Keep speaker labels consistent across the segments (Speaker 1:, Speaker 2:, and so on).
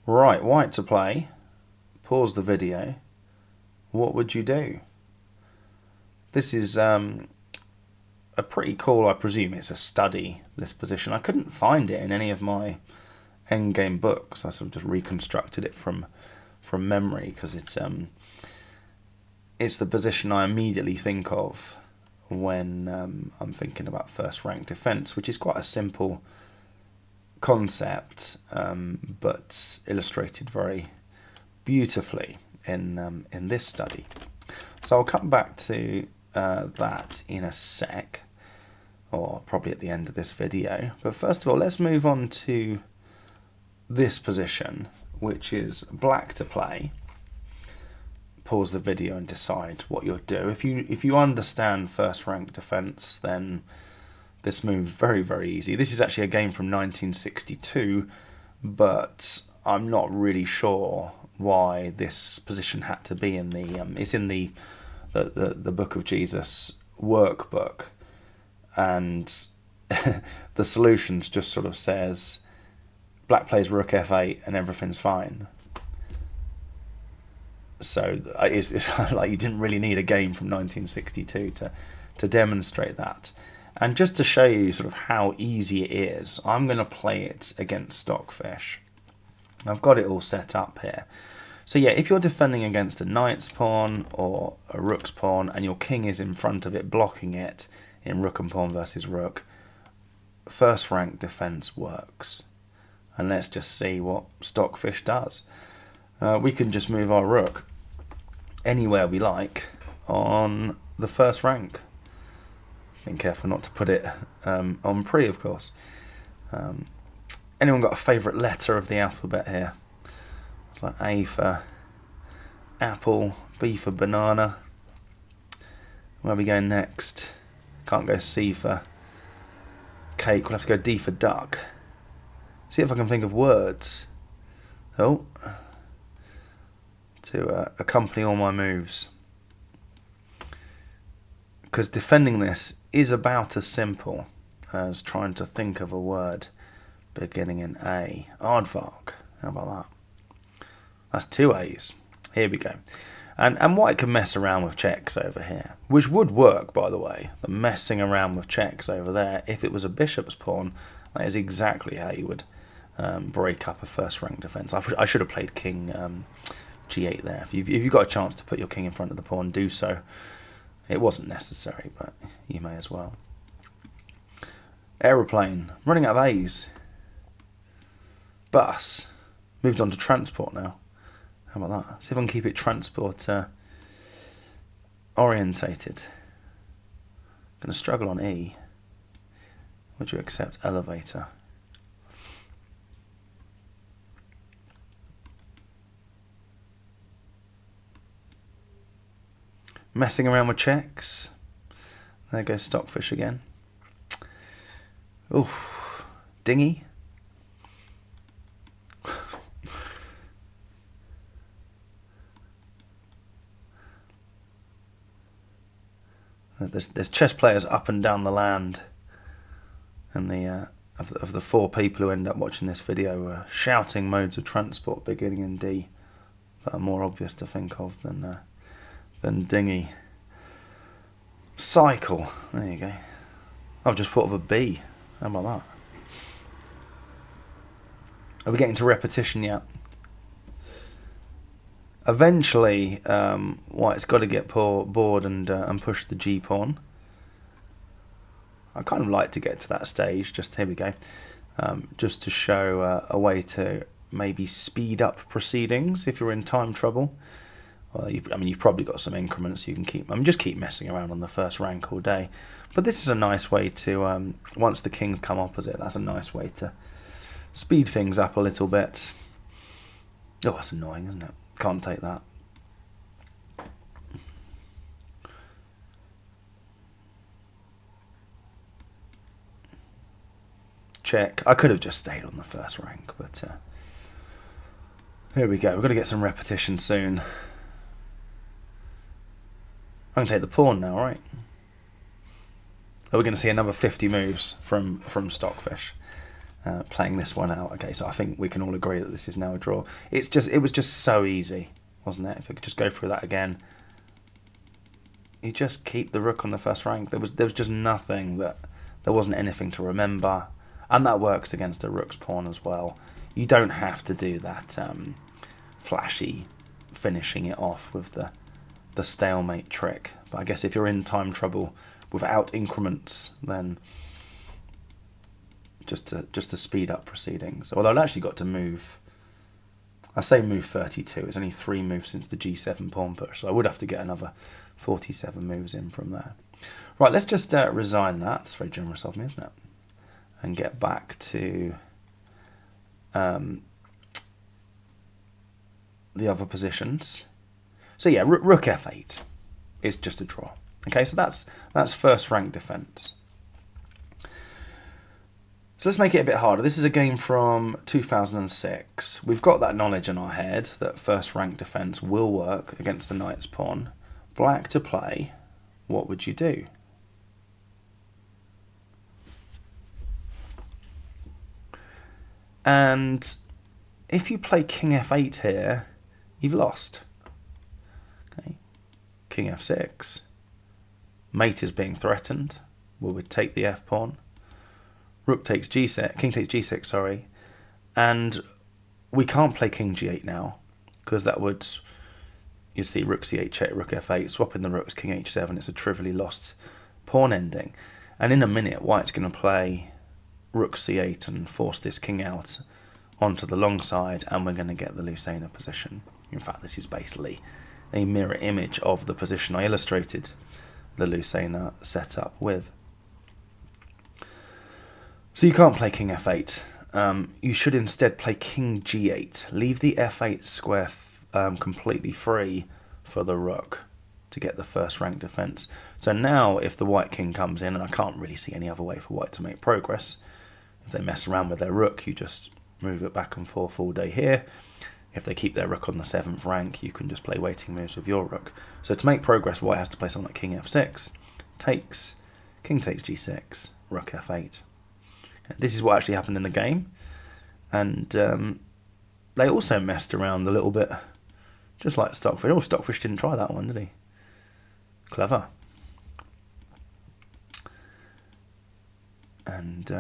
Speaker 1: Right, white to play. Pause the video. What would you do? This is a pretty cool, I presume it's a study, this position. I couldn't find it in any of my endgame books. I sort of just reconstructed it from memory because it's the position I immediately think of when I'm thinking about first rank defence, which is quite a simple concept, but illustrated very beautifully in this study. So I'll come back to that in a sec, or probably at the end of this video. But first of all, let's move on to this position, which is black to play. Pause the video and decide what you'll do. If you understand first rank defence, then this move's very, very easy. This is actually a game from 1962, but I'm not really sure why this position had to be in the it's in the Book of Jesus workbook, and the solutions just sort of says black plays rook f8 and everything's fine. So it's like you didn't really need a game from 1962 to demonstrate that. And just to show you sort of how easy it is, I'm going to play it against Stockfish. I've got it all set up here. So yeah, if you're defending against a knight's pawn or a rook's pawn and your king is in front of it blocking it in rook and pawn versus rook, first rank defense works. And let's just see what Stockfish does. We can just move our rook anywhere we like on the first rank. Being careful not to put it on pre, of course. Anyone got a favourite letter of the alphabet here? It's like A for apple, B for banana. Where are we going next? Can't go C for cake. We'll have to go D for duck. See if I can think of words. Oh, to accompany all my moves. Because defending this is about as simple as trying to think of a word beginning in A. Aardvark. How about that? That's two A's. Here we go. And white can mess around with checks over here, which would work, by the way. The messing around with checks over there, if it was a bishop's pawn, that is exactly how you would break up a first rank defence. I should have played king g8 there. If you've got a chance to put your king in front of the pawn, do so. It wasn't necessary, but you may as well. Aeroplane, running out of A's. Bus, moved on to transport now. How about that? See if I can keep it transport orientated. Going to struggle on E. Would you accept elevator? Messing around with checks. There goes Stockfish again. Oof. Dinghy. There's chess players up and down the land, and of the four people who end up watching this video are shouting modes of transport beginning in D that are more obvious to think of than dinghy. Cycle. There you go. I've just thought of a B. How about that? Are we getting to repetition yet? Eventually, white's got to get bored and push the G pawn. I kind of like to get to that stage. Just here we go. Just to show a way to maybe speed up proceedings if you're in time trouble. Well, you've probably got some increments you can keep. Just keep messing around on the first rank all day. But this is a nice way to, once the kings come opposite, that's a nice way to speed things up a little bit. Oh, that's annoying, isn't it? Can't take that. Check. I could have just stayed on the first rank, but here we go. We're going to get some repetition soon. I'm going to take the pawn now, right? Are we going to see another 50 moves from Stockfish? playing this one out. Okay, so I think we can all agree that this is now a draw. It was just so easy, wasn't it? If I could just go through that again. You just keep the rook on the first rank. There was just nothing there wasn't anything to remember, and that works against the rook's pawn as well. You don't have to do that flashy finishing it off with the stalemate trick. But I guess if you're in time trouble without increments, then just to speed up proceedings. Although I've actually got to move. I say move 32. It's only 3 moves since the G7 pawn push, so I would have to get another 47 moves in from there. Right, let's just resign that. That's very generous of me, isn't it? And get back to the other positions. So yeah, rook f8 is just a draw. Okay, so that's first rank defense. So let's make it a bit harder. This is a game from 2006. We've got that knowledge in our head that first rank defense will work against the knight's pawn. Black to play, what would you do? And if you play king f8 here, you've lost. Okay. King f6. Mate is being threatened. We would take the f pawn. Rook takes g6, king takes g6, sorry. And we can't play king g8 now, because that would, you see rook c8 check, rook f8, swapping the rooks, king h7. It's a trivially lost pawn ending. And in a minute, white's going to play rook c8 and force this king out onto the long side, and we're going to get the Lucena position. In fact, this is basically a mirror image of the position I illustrated the Lucena setup with. So you can't play king f8. You should instead play king g8. Leave the f8 square completely free for the rook to get the first rank defense. So now if the white king comes in, and I can't really see any other way for white to make progress, if they mess around with their rook, you just move it back and forth all day here. If they keep their rook on the 7th rank, you can just play waiting moves with your rook. So to make progress, white has to play something like king f6, takes, king takes g6, rook f8. This is what actually happened in the game. And they also messed around a little bit, just like Stockfish. Oh, Stockfish didn't try that one, did he? Clever. And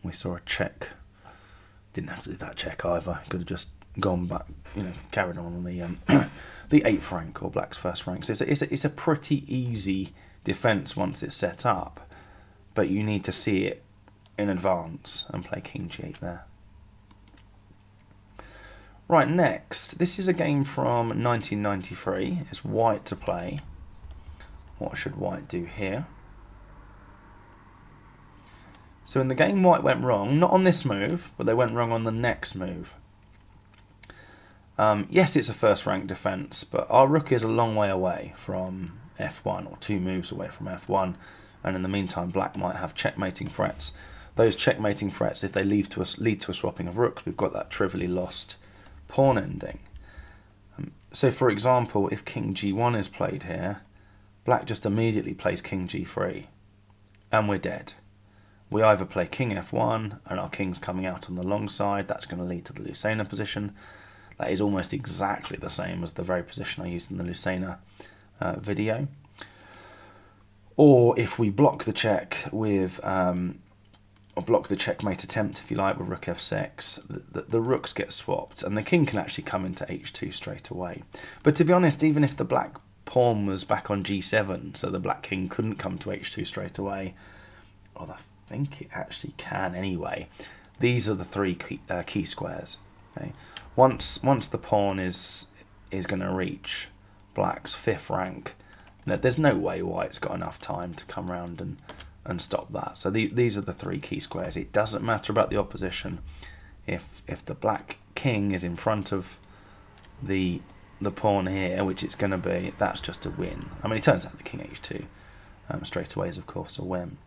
Speaker 1: we saw a check. Didn't have to do that check either. Could have just gone back, carried on the 8th rank, or black's first rank. So it's a pretty easy defense once it's set up, but you need to see it in advance and play king g8 there. Right, next, this is a game from 1993. It's white to play. What should white do here? So in the game, white went wrong, not on this move, but they went wrong on the next move. Yes, it's a first rank defense, but our rook is a long way away from f1, or 2 moves away from f1, and in the meantime, black might have checkmating threats. Those checkmating threats, if they lead to a swapping of rooks, we've got that trivially lost pawn ending. So for example, if king g1 is played here, black just immediately plays king g3, and we're dead. We either play king f1, and our king's coming out on the long side. That's going to lead to the Lucena position. That is almost exactly the same as the very position I used in the Lucena video. Or if we block the check with, or block the checkmate attempt, if you like, with rook f6, the rooks get swapped, and the king can actually come into h2 straight away. But to be honest, even if the black pawn was back on g7, so the black king couldn't come to h2 straight away, well, I think it actually can anyway. These are the 3 key squares. Okay? Once the pawn is going to reach black's 5th rank, there's no way white's got enough time to come around and stop that. So these are the 3 key squares. It doesn't matter about the opposition. If the black king is in front of the pawn here, which it's going to be, that's just a win. I mean, it turns out the king h2 straight away is, of course, a win.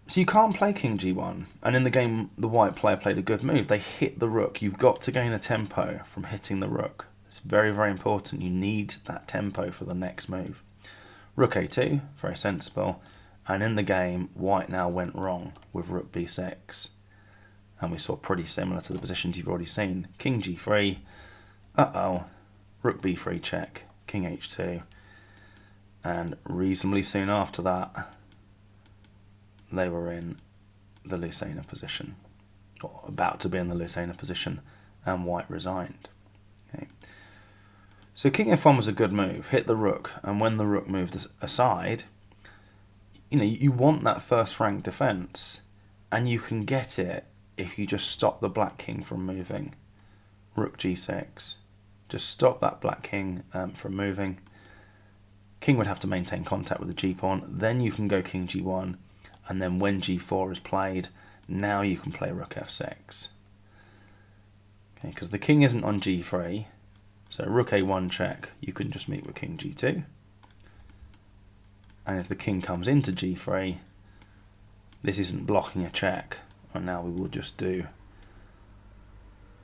Speaker 1: So you can't play king g1, and in the game the white player played a good move. They hit the rook. You've got to gain a tempo from hitting the rook. It's very, very important. You need that tempo for the next move. Rook a2, very sensible, And in the game, white now went wrong with rook b6. And we saw pretty similar to the positions you've already seen. King g3, rook b3 check, king h2. And reasonably soon after that, they were in the Lucena position, or about to be in the Lucena position, and white resigned. Okay. So king f1 was a good move, hit the rook, and when the rook moved aside, you want that first rank defence, and you can get it if you just stop the black king from moving. Rook g6, just stop that black king from moving. King would have to maintain contact with the g-pawn, then you can go king g1, and then when g4 is played, now you can play rook f6. Okay, because the king isn't on g3, so rook a1 check, you can just meet with king g2. And if the king comes into g3, this isn't blocking a check, and now we will just do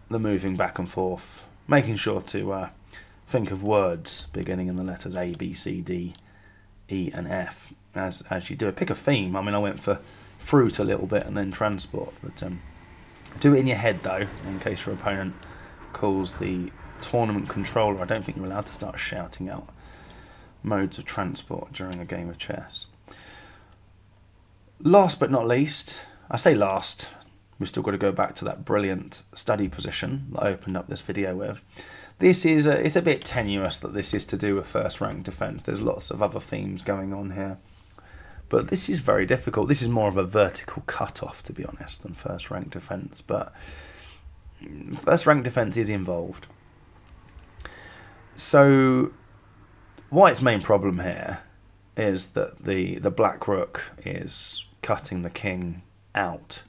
Speaker 1: the moving back and forth, making sure to think of words beginning in the letters A, B, C, D, E and F as you do it. Pick a theme. I mean, I went for fruit a little bit and then transport, but do it in your head though, in case your opponent calls the tournament controller. I don't think you're allowed to start shouting out modes of transport during a game of chess. Last but not least, I say last, we've still got to go back to that brilliant study position that I opened up this video with. This is it's a bit tenuous that this is to do with first rank defence. There's lots of other themes going on here. But this is very difficult. This is more of a vertical cut-off, to be honest, than first rank defence. But first rank defence is involved. So white's main problem here is that the black rook is cutting the king out.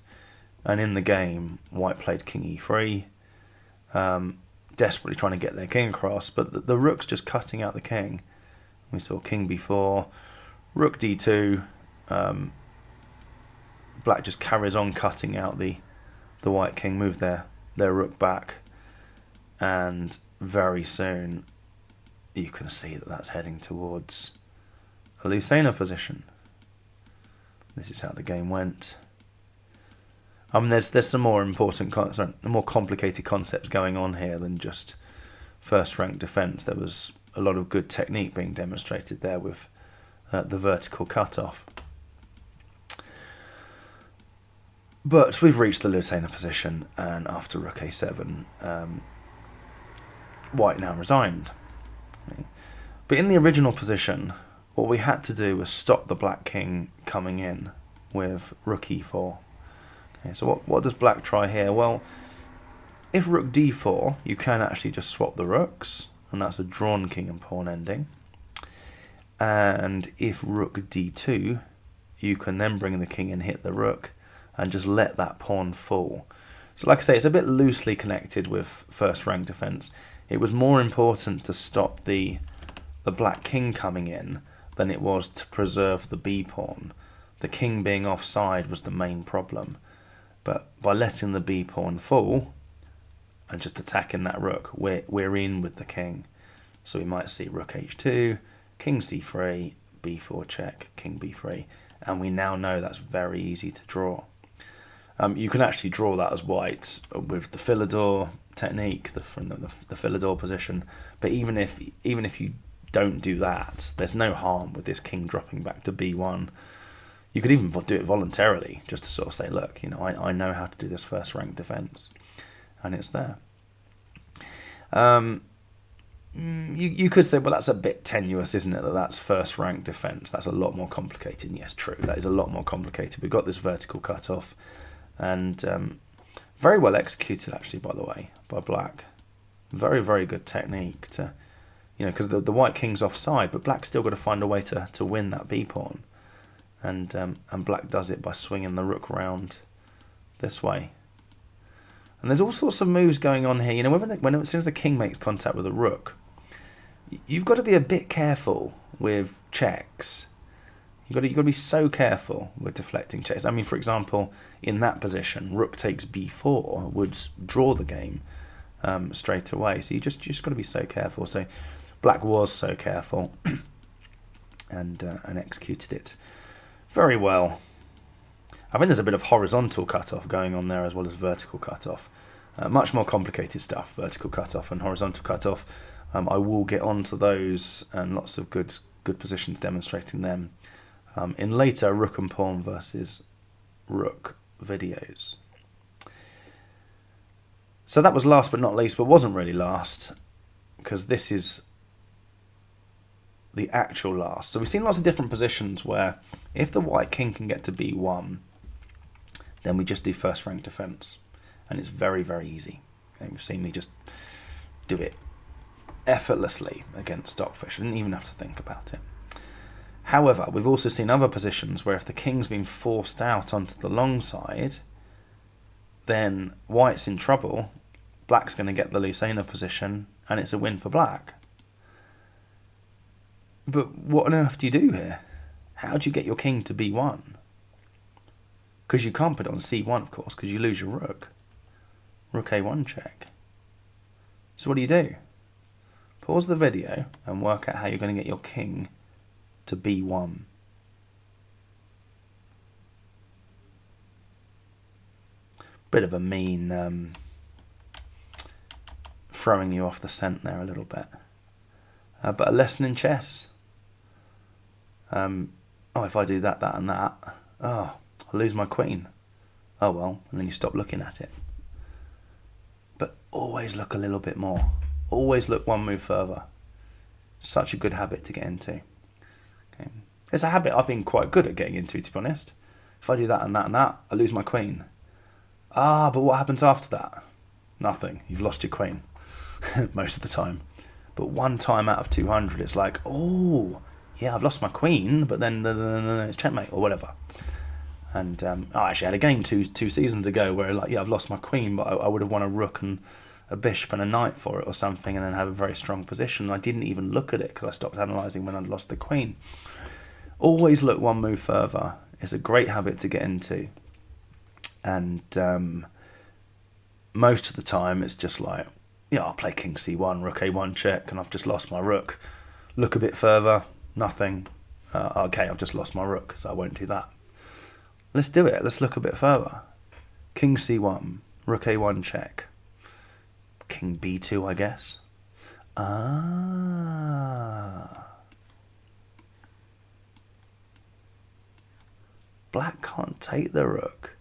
Speaker 1: And in the game, white played king e3, desperately trying to get their king across, but the rook's just cutting out the king. We saw king b4, rook d2, black just carries on cutting out the white king, move their rook back, and very soon you can see that that's heading towards a Lucena position. This is how the game went. There's some more important, more complicated concepts going on here than just first rank defence. There was a lot of good technique being demonstrated there with the vertical cutoff. But we've reached the Lucena position, and after rook a7, white now resigned. But in the original position, what we had to do was stop the black king coming in with rook e4. Okay, so what does black try here? Well, if rook d4, you can actually just swap the rooks, and that's a drawn king and pawn ending. And if rook d2, you can then bring the king and hit the rook, and just let that pawn fall. So like I say, it's a bit loosely connected with first rank defence. It was more important to stop the black king coming in than it was to preserve the b pawn. The king being offside was the main problem. But by letting the b pawn fall and just attacking that rook, we're in with the king. So we might see rook h2, king c3, b4 check, king b3, and we now know that's very easy to draw. You can actually draw that as white with the Philidor technique, the Philidor position. But even if you don't do that, there's no harm with this king dropping back to b1. You could even do it voluntarily, just to sort of say, look, I know how to do this first rank defence, and it's there. You could say, well, that's a bit tenuous, isn't it? That's first rank defence. That's a lot more complicated. And yes, true. That is a lot more complicated. We've got this vertical cutoff, and very well executed, actually, by the way, by black. Very, very good technique to, because the white king's offside, but black's still got to find a way to win that b pawn. And black does it by swinging the rook round this way. And there's all sorts of moves going on here. As soon as the king makes contact with the rook, you've got to be a bit careful with checks. You've got to be so careful with deflecting checks. I mean, for example, in that position, rook takes b4 would draw the game straight away. So you just got to be so careful. So black was so careful and executed it Very well. I think there's a bit of horizontal cutoff going on there as well as vertical cutoff. Much more complicated stuff, vertical cutoff and horizontal cutoff. I will get onto those and lots of good positions demonstrating them in later Rook and Pawn versus Rook videos. So that was last but not least, but wasn't really last, because this is the actual last. So we've seen lots of different positions where if the white king can get to b1, then we just do first rank defense, and it's very, very easy. Okay, you've seen me just do it effortlessly against Stockfish. I didn't even have to think about it. However, we've also seen other positions where if the king's been forced out onto the long side, then white's in trouble. Black's going to get the Lucena position, and it's a win for black. But what on earth do you do here? How do you get your king to b1? Because you can't put it on c1, of course, because you lose your rook. Rook a1 check. So what do? Pause the video and work out how you're going to get your king to b1. Bit of a mean throwing you off the scent there a little bit. But a lesson in chess. If I do that and that, I'll lose my queen. Oh well, and then you stop looking at it. But always look a little bit more. Always look one move further. Such a good habit to get into. Okay. It's a habit I've been quite good at getting into, to be honest. If I do that and that and that, I lose my queen. But what happens after that? Nothing. You've lost your queen. Most of the time. But one time out of 200, it's like, yeah, I've lost my queen, but then it's checkmate or whatever. And I actually had a game two seasons ago where, like, yeah, I've lost my queen, but I would have won a rook and a bishop and a knight for it or something, and then have a very strong position. I didn't even look at it because I stopped analysing when I'd lost the queen. Always look one move further. It's a great habit to get into. And most of the time, it's just like, I'll play king c1, rook a1 check, and I've just lost my rook. Look a bit further, nothing. Okay, I've just lost my rook, so I won't do that. Let's do it. Let's look a bit further. King c1, rook a1 check. King b2, I guess. Black can't take the rook.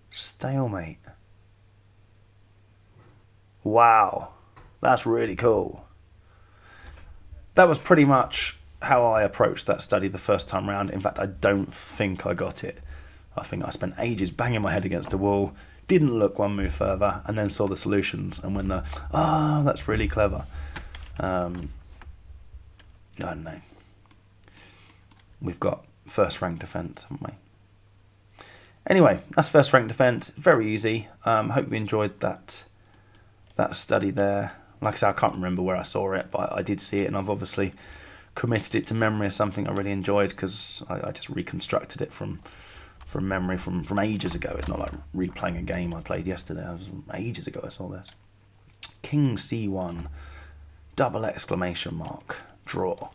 Speaker 1: Stalemate. Wow, that's really cool. That was pretty much how I approached that study the first time round. In fact, I don't think I got it. I think I spent ages banging my head against a wall, didn't look one move further, and then saw the solutions. And when that's really clever. I don't know. We've got first rank defense, haven't we? Anyway, that's first rank defense. Very easy. Hope you enjoyed that study there. Like I said, I can't remember where I saw it, but I did see it, and I've obviously committed it to memory as something I really enjoyed, because I just reconstructed it from memory from ages ago. It's not like replaying a game I played yesterday. It was ages ago I saw this. King c1, double exclamation mark, draw.